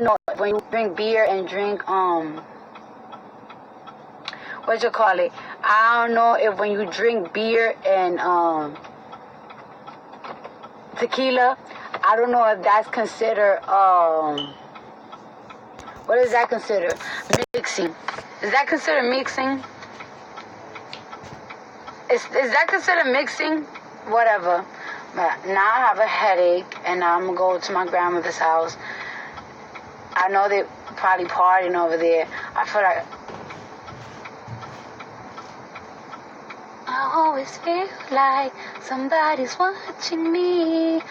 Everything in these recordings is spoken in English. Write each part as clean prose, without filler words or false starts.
know when you drink beer and drink what you call it? I don't know if when you drink beer and tequila, I don't know if that's considered what is that considered? Mixing. Is that considered mixing? Is that considered mixing? Whatever. But now I have a headache and I'm gonna go to my grandmother's house. I know they're probably partying over there. I feel like I always feel like somebody's watching me.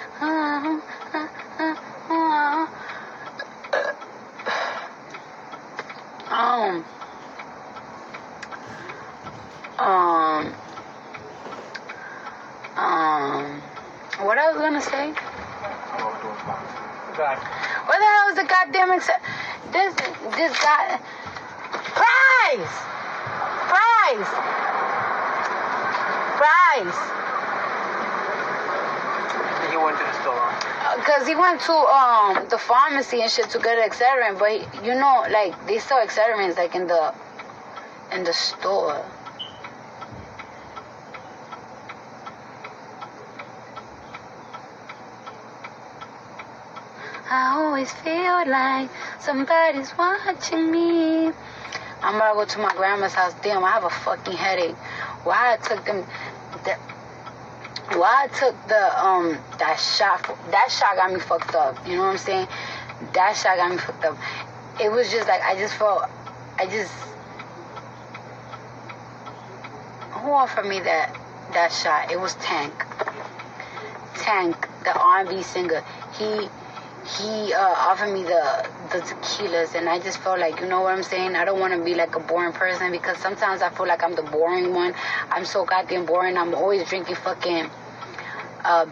What I was gonna say? What the hell is the goddamn this guy? Prize! He went to the store. Cause he went to the pharmacy and shit to get Excedrin, but you know, like they sell Excedrin like in the store. I always feel like somebody's watching me. I'm about to go to my grandma's house. Damn, I have a fucking headache. Why I took that shot? That shot got me fucked up. You know what I'm saying? That shot got me fucked up. It was just like who offered me that shot? It was Tank, the R&B singer. He offered me the tequilas, and I just felt like, you know what I'm saying? I don't want to be like a boring person, because sometimes I feel like I'm the boring one. I'm so goddamn boring. I'm always drinking fucking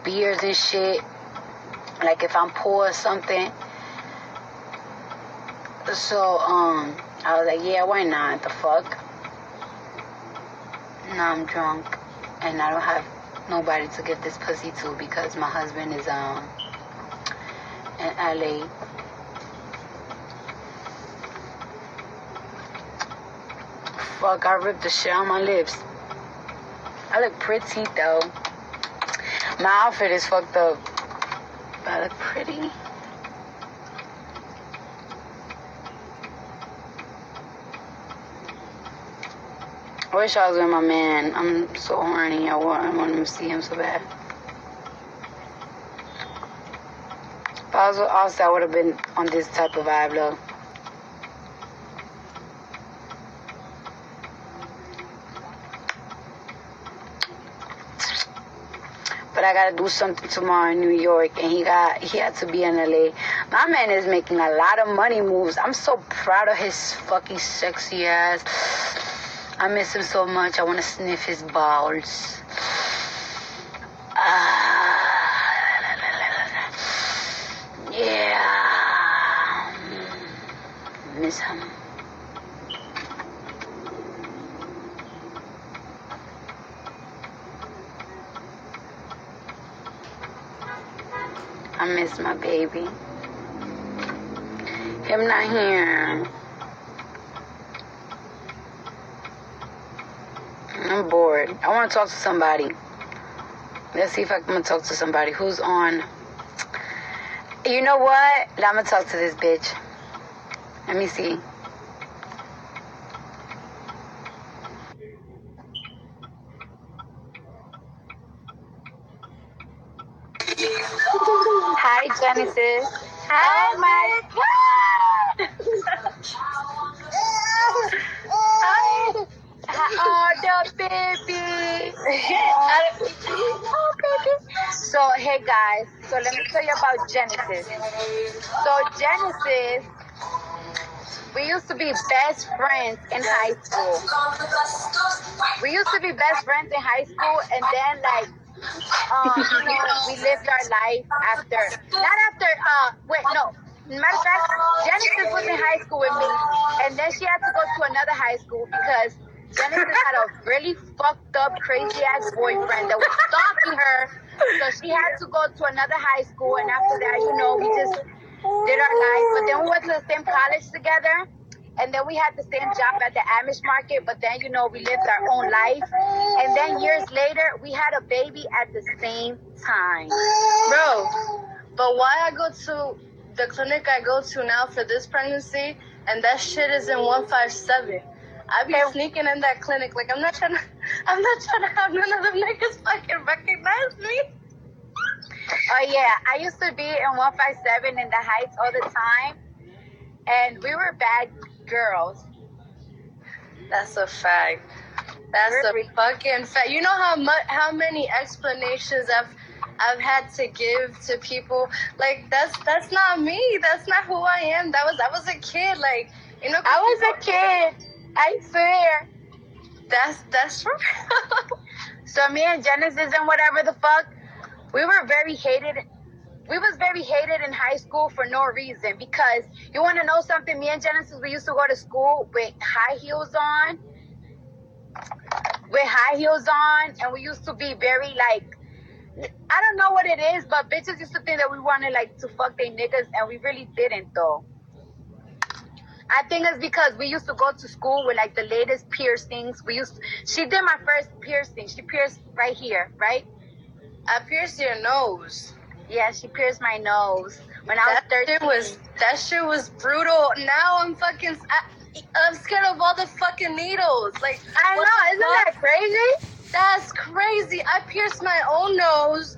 beers and shit. Like if I'm poor or something. So I was like, yeah, why not? The fuck? Now I'm drunk, and I don't have nobody to give this pussy to because my husband is in LA. Fuck, I ripped the shit on my lips. I look pretty though. My outfit is fucked up. But I look pretty. I wish I was with my man. I'm so horny. I want him to see him so bad. If I was with Austin, I would have been on this type of vibe, though. But I gotta do something tomorrow in New York, and he had to be in LA. My man is making a lot of money moves. I'm so proud of his fucking sexy ass. I miss him so much. I want to sniff his balls. Yeah. Miss him. I miss my baby. Him not here. I'm bored. I want to talk to somebody. Let's see if I can talk to somebody who's on. You know what? I'm going to talk to this bitch. Let me see. Hi, Genesis. Hi, my God. Hi. Oh, the baby. Oh, baby. So, hey, guys. So, let me tell you about Genesis. So, Genesis, we used to be best friends in high school. And then, like, we lived our life matter of fact, Genesis was in high school with me, and then she had to go to another high school because Genesis had a really fucked up, crazy ass boyfriend that was stalking her. So she had to go to another high school, and after that, we just did our life, but then we went to the same college together. And then we had the same job at the Amish market, but then, we lived our own life. And then years later, we had a baby at the same time. Bro, but why I go to the clinic I go to now for this pregnancy, and that shit is in 157. I be sneaking in that clinic, like I'm not trying to have none of them niggas fucking recognize me. Oh yeah, I used to be in 157 in the Heights all the time, and we were bad girls. That's a fact. That's a fucking fact. You know how many explanations I've had to give to people. Like that's not me. That's not who I am. I was a kid. Like I was a kid. I swear. That's for real. So me and Genesis and whatever the fuck, we were very hated. We was very hated in high school for no reason, because you want to know something? Me and Genesis, we used to go to school with high heels on. And we used to be very, like, I don't know what it is, but bitches used to think that we wanted, like, to fuck they niggas, and we really didn't, though. I think it's because we used to go to school with, like, the latest piercings. She did my first piercing. She pierced right here, right? I pierced your nose. Yeah, she pierced my nose when I was 13. That shit was brutal. Now I'm scared of all the fucking needles. Like, I know, isn't that crazy? That's crazy. I pierced my own nose.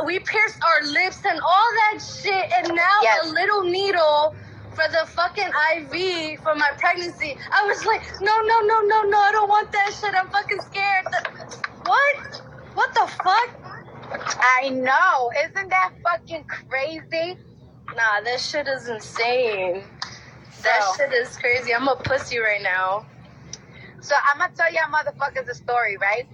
We pierced our lips and all that shit, and now a little needle for the fucking IV for my pregnancy. I was like, no, I don't want that shit. I'm fucking scared. What? What the fuck? I know. Isn't that fucking crazy? Nah, that shit is insane. That shit is crazy. I'm a pussy right now. So I'm going to tell y'all motherfuckers a story, right?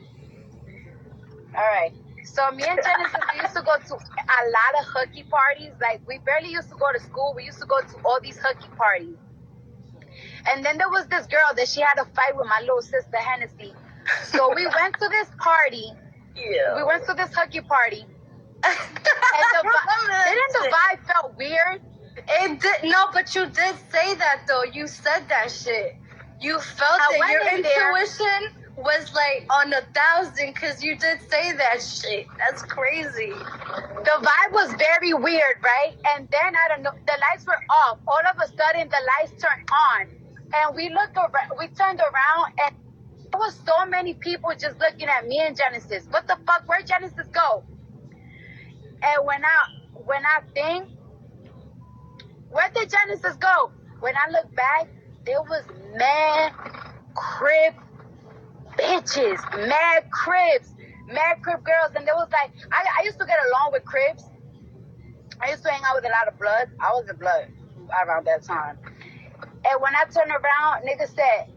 All right. So me and Genesis, we used to go to a lot of hooky parties. Like, we barely used to go to school. We used to go to all these hooky parties. And then there was this girl that she had a fight with my little sister, Hennessy. So we went to this party. Yeah. We went to this hooky party. And didn't the vibe felt weird? It did. No, but you did say that, though. You said that shit. You felt it. Your intuition was like on 1,000, because you did say that shit. That's crazy. The vibe was very weird, right? And then, I don't know, the lights were off. All of a sudden, the lights turned on. And we turned around, and there was so many people just looking at me and Genesis. What the fuck? Where'd Genesis go? And when I think, where did Genesis go? When I look back, there was mad crib bitches, mad crib girls. And there was like, I used to get along with cribs. I used to hang out with a lot of blood. I was in blood around that time. And when I turned around, nigga said,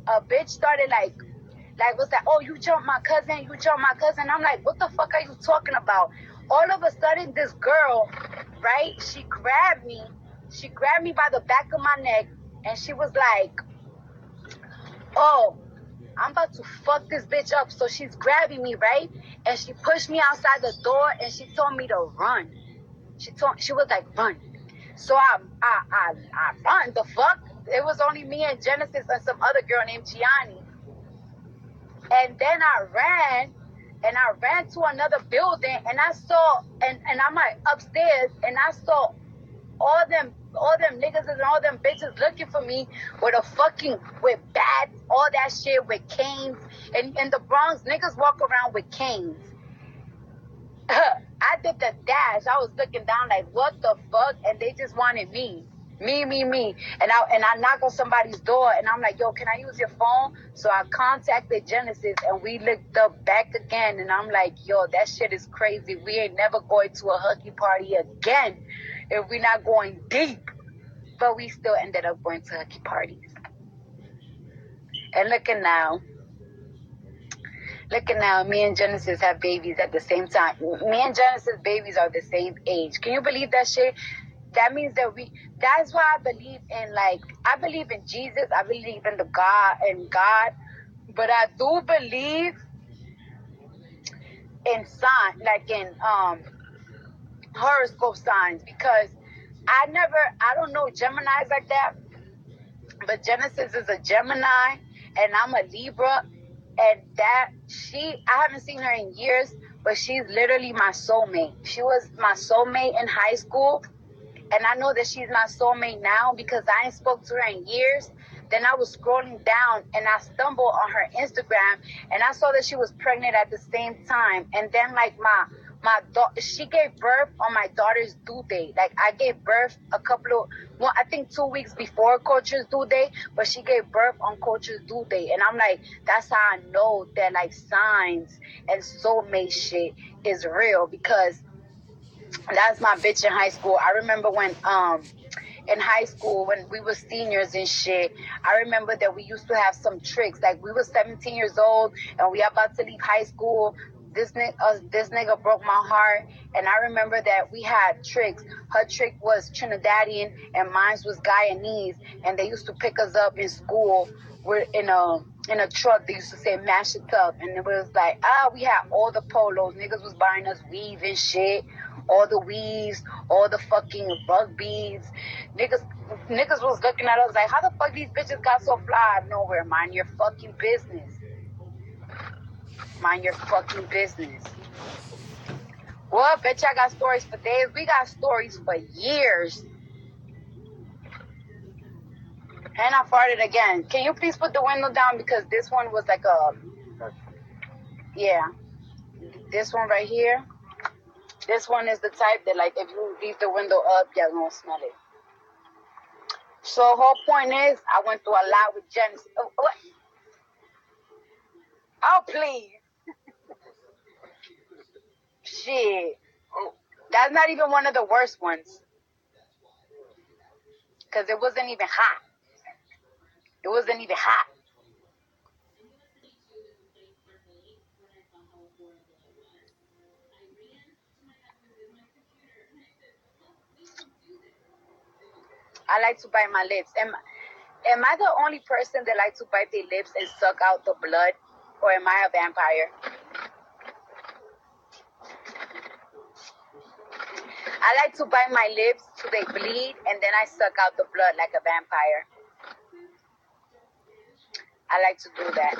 a bitch started like, what's that? Oh, you jumped my cousin. I'm like, what the fuck are you talking about? All of a sudden, this girl, right? She grabbed me by the back of my neck, and she was like, oh, I'm about to fuck this bitch up. So she's grabbing me, right? And she pushed me outside the door, and she told me to run. She was like, run. So I run. The fuck? It was only me and Genesis and some other girl named Gianni. And then I ran to another building, and I saw, and I'm like upstairs, and I saw all them niggas and all them bitches looking for me with bats, all that shit, with canes. And in the Bronx, niggas walk around with canes. I did the dash. I was looking down like, what the fuck? And they just wanted me. Me. And I knock on somebody's door, and I'm like, yo, can I use your phone? So I contacted Genesis, and we looked up back again, and I'm like, yo, that shit is crazy. We ain't never going to a hooky party again if we're not going deep. But we still ended up going to hooky parties. And looking now, me and Genesis have babies at the same time. Me and Genesis' babies are the same age. Can you believe that shit? That means that's why I believe in Jesus. I believe in God. But I do believe in sign, like in horoscope signs because I don't know Geminis like that, but Genesis is a Gemini and I'm a Libra, and I haven't seen her in years, but she's literally my soulmate. She was my soulmate in high school, and I know that she's my soulmate now because I ain't spoke to her in years. Then I was scrolling down and I stumbled on her Instagram and I saw that she was pregnant at the same time. And then like she gave birth on my daughter's due date. Like I gave birth I think 2 weeks before Coach's due date, but she gave birth on Coach's due date. And I'm like, that's how I know that like signs and soulmate shit is real, because that's my bitch in high school. I remember when in high school when we were seniors and shit, I remember that we used to have some tricks. Like we were 17 years old and we about to leave high school. This nigga broke my heart, and I remember that we had tricks. Her trick was Trinidadian and mine was Guyanese, and they used to pick us up in school. We're in a truck. They used to say mash it up, and it was like we had all the polos. Niggas was buying us weave and shit, all the weaves, all the fucking bug beads. Niggas was looking at us like, how the fuck these bitches got so fly out of nowhere? Mind your fucking business. Mind your fucking business. Well, bitch, I got stories for days. We got stories for years. And I farted again. Can you please put the window down? Because this one was like yeah. This one right here. This one is the type that, like, if you leave the window up, you're gonna smell it. So, whole point is, I went through a lot with Genesis. Oh, what? Oh, please. Shit. That's not even one of the worst ones. Because it wasn't even hot. It wasn't even hot. I like to bite my lips. Am I the only person that likes to bite their lips and suck out the blood? Or am I a vampire? I like to bite my lips till they bleed, and then I suck out the blood like a vampire. I like to do that.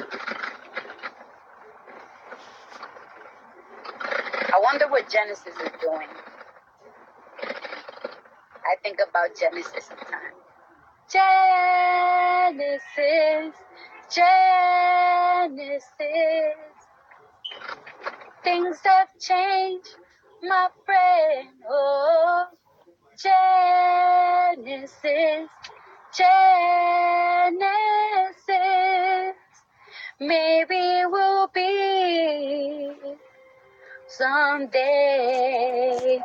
I wonder what Genesis is doing. I think about Genesis sometimes. Genesis. Things have changed, my friend. Oh, Genesis. Maybe we'll be someday.